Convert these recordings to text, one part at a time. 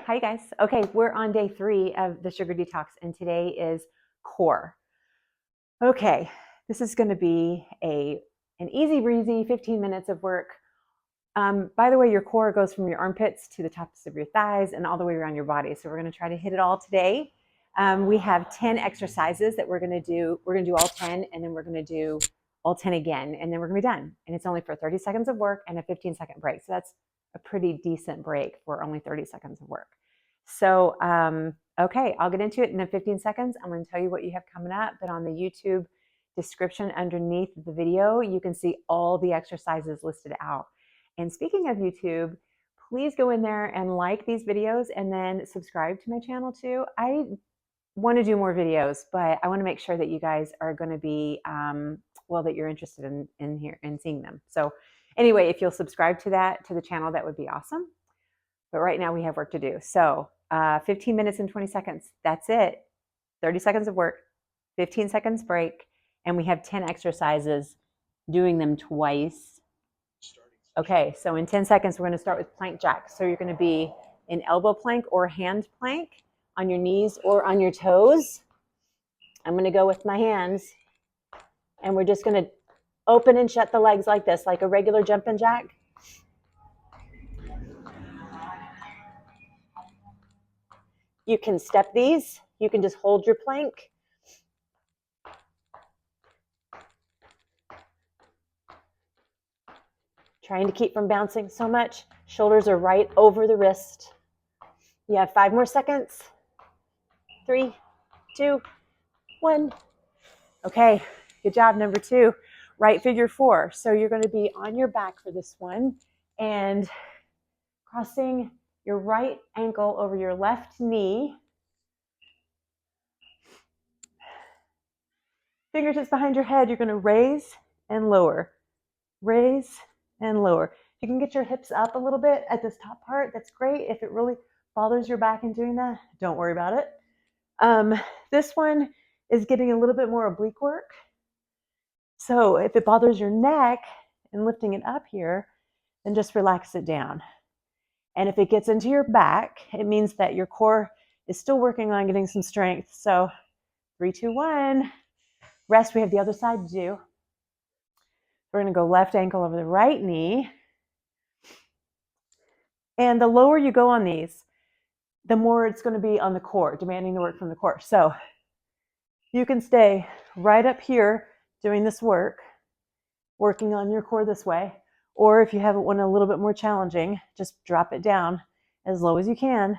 Hi guys. Okay, we're on day 3 of the sugar detox, and today is core. Okay, this is going to be an easy breezy 15 minutes of work. By the way, your core goes from your armpits to the tops of your thighs and all the way around your body. So we're going to try to hit it all today. We have 10 exercises that we're going to do. We're going to do all 10, and then we're going to do all 10 again, and then we're going to be done. And it's only for 30 seconds of work and a 15-second break. So that's a pretty decent break for only 30 seconds of work. So, okay, I'll get into it in 15 seconds. I'm going to tell you what you have coming up, but on the YouTube description underneath the video, you can see all the exercises listed out. And speaking of YouTube, please go in there and like these videos and then subscribe to my channel too. I want to do more videos, but I want to make sure that you guys are going to be, well, that you're interested in here and seeing them. So anyway, if you'll subscribe to the channel, that would be awesome. But right now we have work to do. So 15 minutes and 20 seconds. That's it. 30 seconds of work, 15 seconds break, and we have 10 exercises, doing them twice. Okay, so in 10 seconds, we're going to start with plank jack. So you're going to be in elbow plank or hand plank on your knees or on your toes. I'm going to go with my hands, and we're just going to open and shut the legs like this, like a regular jumping jack. You can step these. You can just hold your plank. Trying to keep from bouncing so much. Shoulders are right over the wrist. You have 5 more seconds. 3, 2, 1. Okay, good job. Number 2, right figure 4. So you're going to be on your back for this one and crossing your right ankle over your left knee. Fingertips behind your head. You're going to raise and lower. Raise and lower. If you can get your hips up a little bit at this top part, that's great. If it really bothers your back in doing that, don't worry about it. This one is getting a little bit more oblique work. So if it bothers your neck and lifting it up here, then just relax it down. And if it gets into your back, it means that your core is still working on getting some strength. So 3, 2, 1. Rest. We have the other side to do. We're going to go left ankle over the right knee. And the lower you go on these, the more it's going to be on the core, demanding the work from the core. So you can stay right up here doing this work, working on your core this way. Or if you have one a little bit more challenging, just drop it down as low as you can.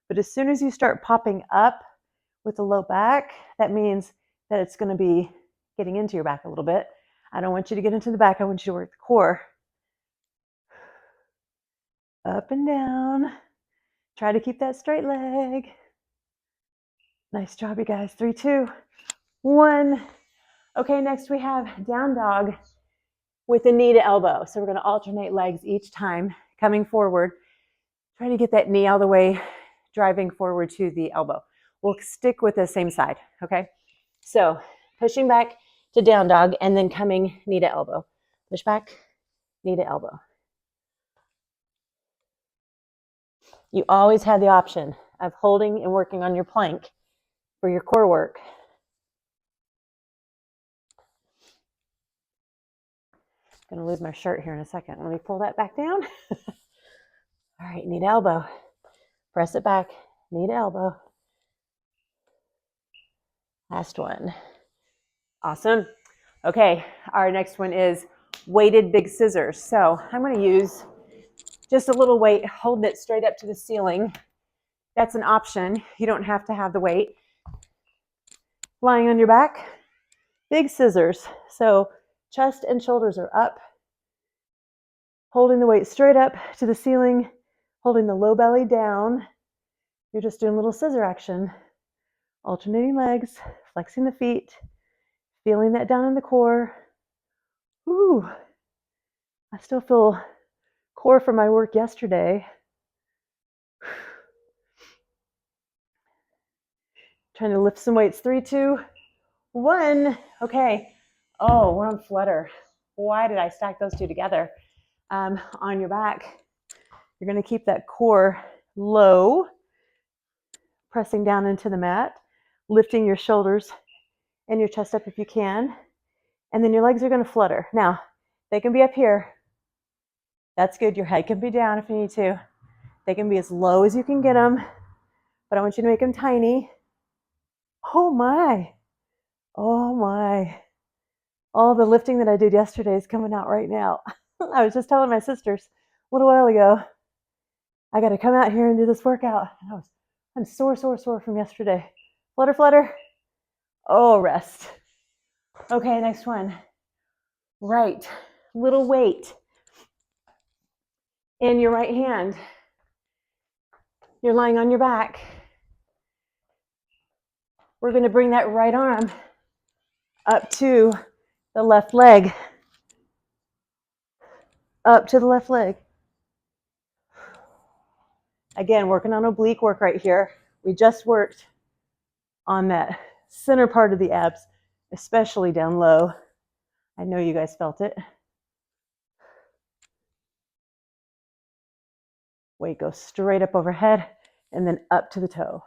But as soon as you start popping up with the low back, that means that it's going to be getting into your back a little bit. I don't want you to get into the back. I want you to work the core. Up and down. Try to keep that straight leg. Nice job, you guys. 3, 2, 1. Okay, next we have down dog with the knee to elbow. So we're going to alternate legs each time, coming forward. Try to get that knee all the way, driving forward to the elbow. We'll stick with the same side, okay? So pushing back to down dog and then coming knee to elbow. Push back, knee to elbow. You always have the option of holding and working on your plank for your core work. I'm going to lose my shirt here in a second. Let me pull that back down. All right, knee to elbow. Press it back, knee to elbow. Last one. Awesome. Okay, our next one is weighted big scissors. So I'm going to use just a little weight, holding it straight up to the ceiling. That's an option. You don't have to have the weight. Lying on your back, big scissors. So chest and shoulders are up. Holding the weight straight up to the ceiling, holding the low belly down. You're just doing a little scissor action. Alternating legs, flexing the feet, feeling that down in the core. Ooh, I still feel core from my work yesterday. Trying to lift some weights. 3, 2, 1. Okay. Oh, we're on Flutter. Why did I stack those two together? On your back, you're going to keep that core low. pressing down into the mat, lifting your shoulders and your chest up if you can. And then your legs are going to flutter. Now, they can be up here. That's good. Your head can be down if you need to. They can be as low as you can get them, but I want you to make them tiny. Oh my. Oh my. All the lifting that I did yesterday is coming out right now. I was just telling my sisters a little while ago, I got to come out here and do this workout. And I'm sore from yesterday. Flutter, flutter. Oh, rest. Okay, next one. Right. Little weight in your right hand. You're lying on your back. We're going to bring that right arm up to the left leg. Up to the left leg. Again, working on oblique work right here. We just worked on that center part of the abs, especially down low. I know you guys felt it. Weight goes straight up overhead and then up to the toe.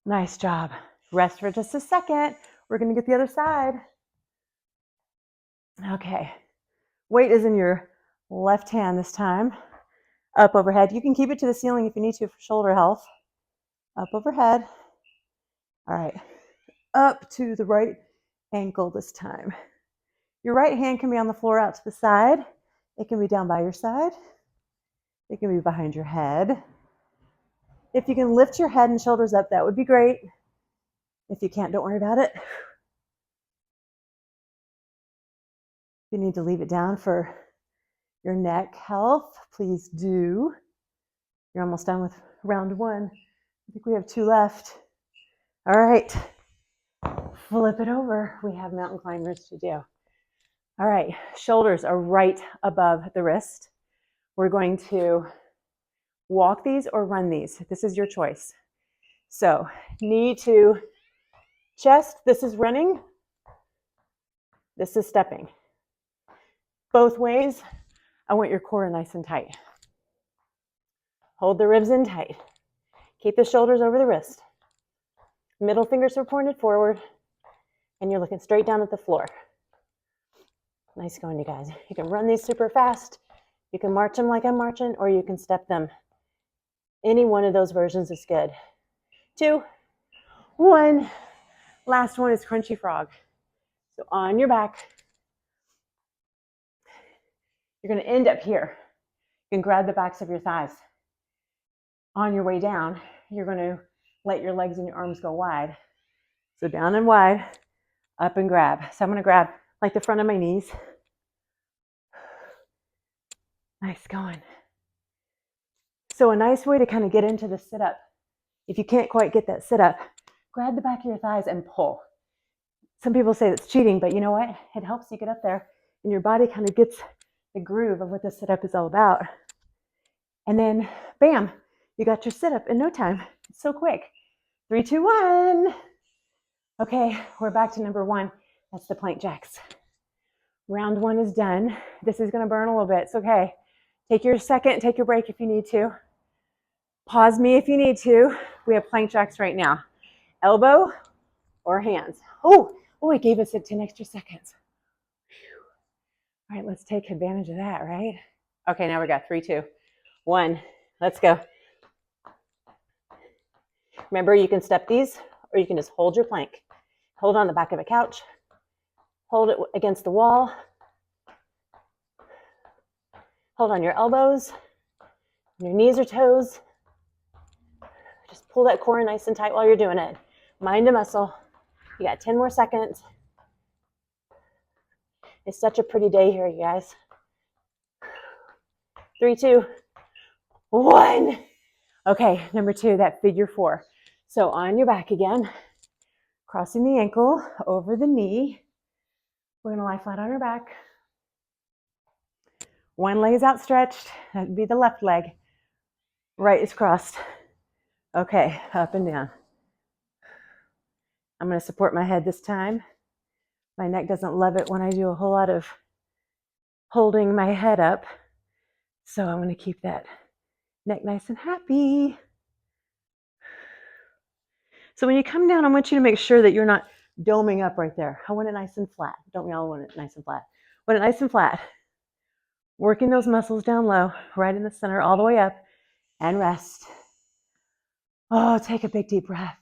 Nice job. Rest for just a second. We're going to get the other side. Okay. Weight is in your left hand this time. Up overhead. You can keep it to the ceiling if you need to for shoulder health. Up overhead. All right. Up to the right ankle this time. Your right hand can be on the floor out to the side. It can be down by your side. It can be behind your head. If you can lift your head and shoulders up, that would be great. If you can't, don't worry about it. If you need to leave it down for your neck health, please do. You're almost done with round one. I think we have 2 left. All right. Flip it over. We have mountain climbers to do. All right. Shoulders are right above the wrist. We're going to walk these or run these. This is your choice. So knee to chest. This is running. This is stepping. Both ways, I want your core nice and tight. Hold the ribs in tight. Keep the shoulders over the wrist. Middle fingers are pointed forward, and you're looking straight down at the floor. Nice going, you guys. You can run these super fast. You can march them like I'm marching, or you can step them. Any one of those versions is good. 2, 1. Last one is crunchy frog. So on your back, you're going to end up here. You can grab the backs of your thighs. On your way down, you're going to let your legs and your arms go wide. So down and wide, up and grab. So I'm going to grab like the front of my knees. Nice going. So a nice way to kind of get into the sit-up, if you can't quite get that sit-up, grab the back of your thighs and pull. Some people say that's cheating, but you know what? It helps you get up there and your body kind of gets the groove of what the sit-up is all about. And then, bam, you got your sit-up in no time. It's so quick. 3, 2, 1. Okay, we're back to number 1. That's the plank jacks. Round 1 is done. This is going to burn a little bit. It's okay. Take your second, take your break if you need to. Pause me if you need to. We have plank jacks right now. Elbow or hands. Oh, it gave us 10 extra seconds. All right, let's take advantage of that, right? Okay, now we got 3, 2, 1. Let's go. Remember, you can step these or you can just hold your plank. Hold on the back of a couch. Hold it against the wall. Hold on your elbows, your knees or toes. Just pull that core nice and tight while you're doing it. Mind a muscle. You got 10 more seconds. It's such a pretty day here, you guys. 3, 2, 1. Okay, number 2, that figure 4. So on your back again, crossing the ankle over the knee. We're gonna lie flat on our back. One leg is outstretched. That would be the left leg. Right is crossed. Okay, up and down. I'm going to support my head this time. My neck doesn't love it when I do a whole lot of holding my head up. So I'm going to keep that Neck nice and happy. So when you come down, I want you to make sure that you're not doming up right there. I want it nice and flat. Don't we all want it nice and flat? Want it nice and flat. Working those muscles down low, right in the center, all the way up, and rest. Oh, take a big deep breath.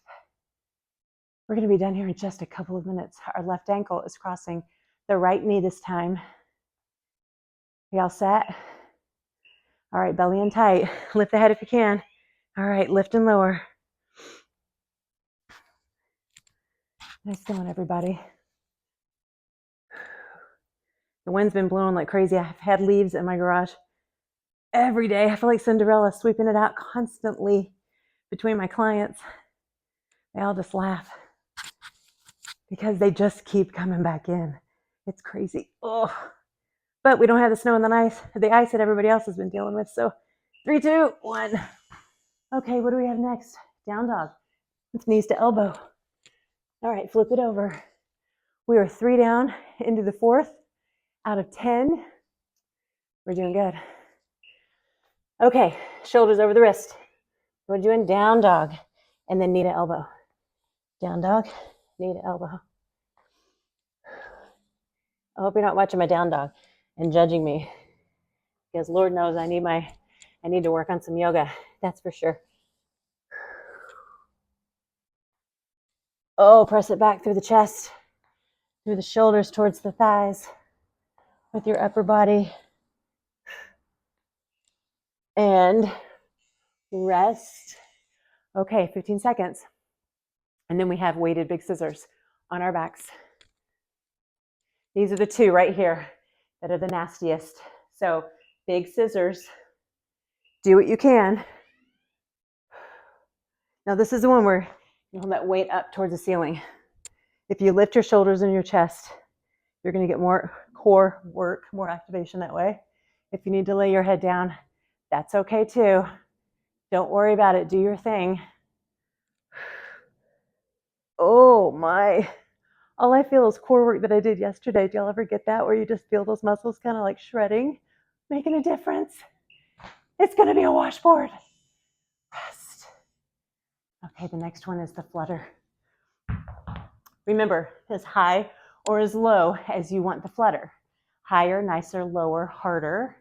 We're going to be done here in just a couple of minutes. Our left ankle is crossing the right knee this time. You all set? All right, belly in tight. Lift the head if you can. All right, lift and lower. Nice going, everybody. The wind's been blowing like crazy. I've had leaves in my garage every day. I feel like Cinderella sweeping it out constantly between my clients. They all just laugh because they just keep coming back in. It's crazy. Oh, but we don't have the snow and the ice that everybody else has been dealing with. So 3, 2, 1. Okay, what do we have next? Down dog. It's knees to elbow. All right, flip it over. We are 3 down into the 4th out of 10. We're doing good. Okay, shoulders over the wrist. We're doing down dog and then knee to elbow. Down dog, knee to elbow. I hope you're not watching my down dog and judging me, because Lord knows I need to work on some yoga. That's for sure. Oh, press it back through the chest, through the shoulders towards the thighs with your upper body. And rest. Okay, 15 seconds. And then we have weighted big scissors on our backs. These are the 2 right here that are the nastiest. So big scissors. Do what you can. Now this is the one where you hold that weight up towards the ceiling. If you lift your shoulders and your chest, you're going to get more core work, more activation that way. If you need to lay your head down, that's okay too. Don't worry about it. Do your thing. Oh my. All I feel is core work that I did yesterday. Do y'all ever get that, where you just feel those muscles kind of like shredding, making a difference? It's going to be a washboard. Rest. Okay, the next one is the flutter. Remember, as high or as low as you want the flutter. Higher, nicer, lower, harder.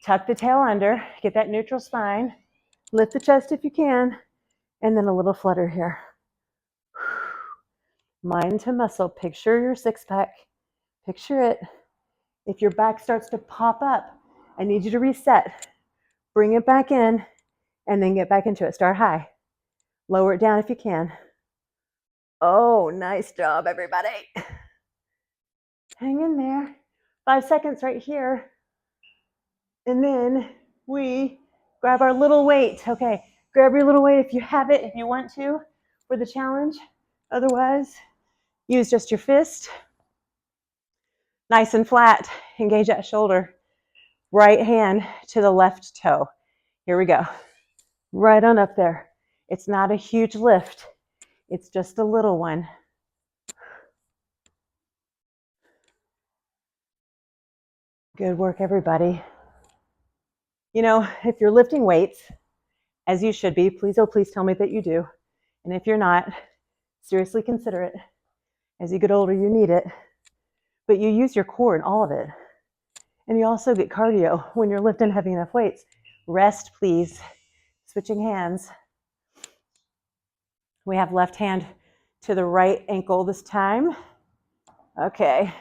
Tuck the tail under, get that neutral spine, lift the chest if you can, and then a little flutter here. Mind to muscle, picture your 6-pack, picture it. If your back starts to pop up, I need you to reset. Bring it back in, and then get back into it. Start high. Lower it down if you can. Oh, nice job, everybody. Hang in there. 5 seconds right here. And then we grab our little weight. Okay, grab your little weight if you have it, if you want to, for the challenge. Otherwise, use just your fist. Nice and flat. Engage that shoulder. Right hand to the left toe. Here we go. Right on up there. It's not a huge lift. It's just a little one. Good work, everybody. You know, if you're lifting weights, as you should be, please, oh, please tell me that you do. And if you're not, seriously consider it. As you get older, you need it. But you use your core in all of it. And you also get cardio when you're lifting heavy enough weights. Rest, please. Switching hands. We have left hand to the right ankle this time. Okay.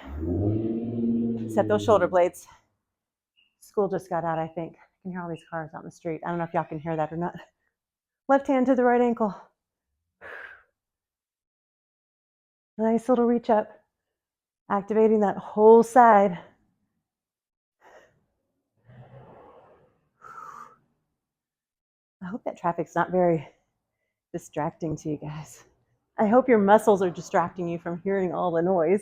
Set those shoulder blades. School just got out, I think. I can hear all these cars out in the street. I don't know if y'all can hear that or not. Left hand to the right ankle. Nice little reach up. Activating that whole side. I hope that traffic's not very distracting to you guys. I hope your muscles are distracting you from hearing all the noise.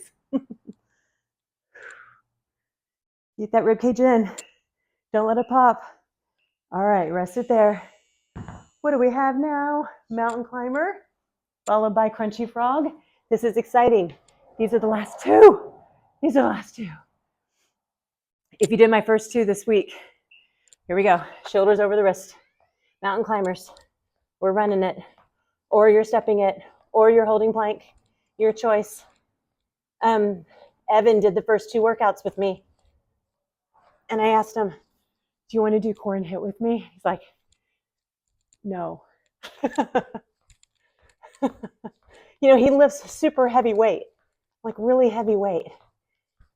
Get that ribcage in. Don't let it pop. All right, rest it there. What do we have now? Mountain climber, followed by crunchy frog. This is exciting. These are the last 2. These are the last 2. If you did my first 2 this week, Here we go. Shoulders over the wrist. Mountain climbers. We're running it, or you're stepping it, or you're holding plank. Your choice. Evan did the first 2 workouts with me. And I asked him, do you want to do core and hit with me? He's like, no. He lifts super heavy weight, like really heavy weight.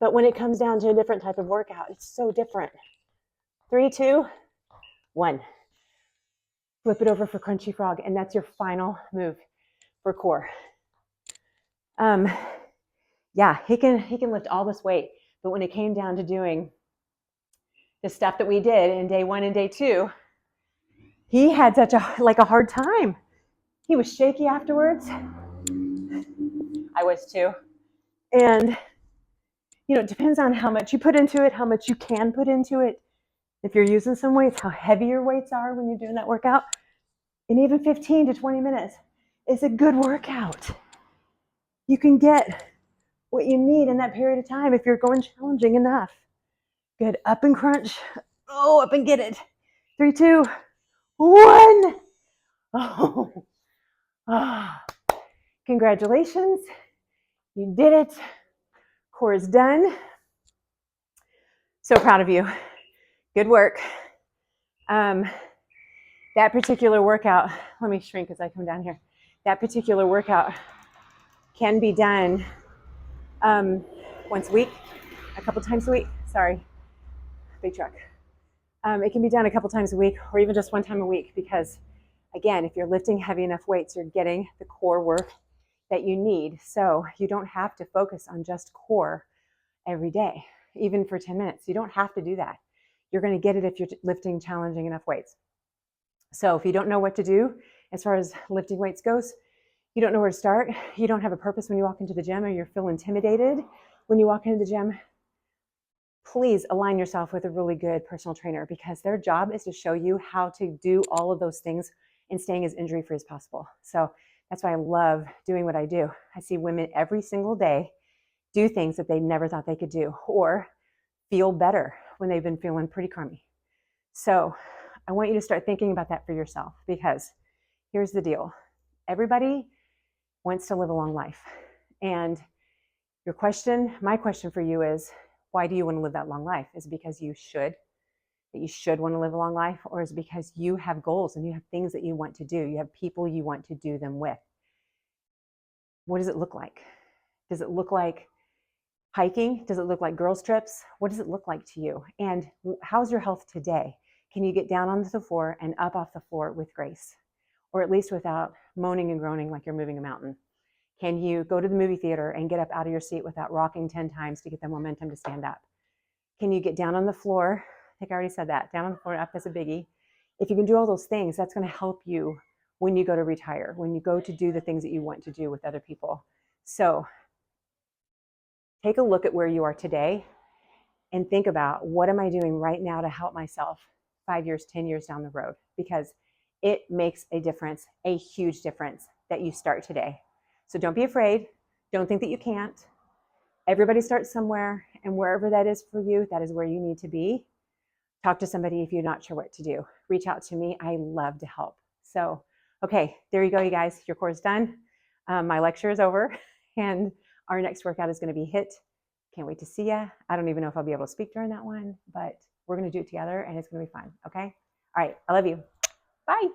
But when it comes down to a different type of workout, it's so different. 3, 2, 1. Flip it over for crunchy frog, and that's your final move for core. Yeah, he can lift all this weight, but when it came down to doing the stuff that we did in day 1 and day 2, he had such a hard time. He was shaky afterwards. I was too. And it depends on how much you put into it, how much you can put into it. If you're using some weights, how heavy your weights are when you're doing that workout. And even 15 to 20 minutes is a good workout. You can get what you need in that period of time if you're going challenging enough. Good. Up and crunch. Oh, up and get it. 3, 2, 1. Oh. Congratulations. You did it. Core is done. So proud of you. Good work. That particular workout, let me shrink as I come down here. That particular workout can be done once a week, a couple times a week. Sorry, big truck. It can be done a couple times a week or even just 1 time a week because, again, if you're lifting heavy enough weights, you're getting the core work that you need. So you don't have to focus on just core every day, even for 10 minutes. You don't have to do that. You're going to get it if you're lifting challenging enough weights. So if you don't know what to do as far as lifting weights goes, you don't know where to start, you don't have a purpose when you walk into the gym, or you feel intimidated when you walk into the gym, please align yourself with a really good personal trainer because their job is to show you how to do all of those things and staying as injury-free as possible. So that's why I love doing what I do. I see women every single day do things that they never thought they could do or feel better when they've been feeling pretty crummy. So I want you to start thinking about that for yourself because here's the deal. Everybody wants to live a long life. And my question for you is, why do you want to live that long life? Is it because you should want to live a long life? Or is it because you have goals and you have things that you want to do? You have people you want to do them with. What does it look like? Does it look like hiking? Does it look like girls' trips? What does it look like to you? And how's your health today? Can you get down onto the floor and up off the floor with grace? Or at least without moaning and groaning like you're moving a mountain? Can you go to the movie theater and get up out of your seat without rocking 10 times to get the momentum to stand up? Can you get down on the floor? I think I already said that. Down on the floor, up, that's a biggie. If you can do all those things, that's going to help you when you go to retire, when you go to do the things that you want to do with other people. So take a look at where you are today and think about, what am I doing right now to help myself 5 years, 10 years down the road? Because it makes a difference, a huge difference, that you start today. So don't be afraid. Don't think that you can't. Everybody starts somewhere, and wherever that is for you, that is where you need to be. Talk to somebody if you're not sure what to do. Reach out to me. I love to help. So, okay, there you go, you guys. Your course done. My lecture is over, and our next workout is going to be HIIT. Can't wait to see ya. I don't even know if I'll be able to speak during that one, but we're going to do it together, and it's going to be fun, okay? All right, I love you. Bye.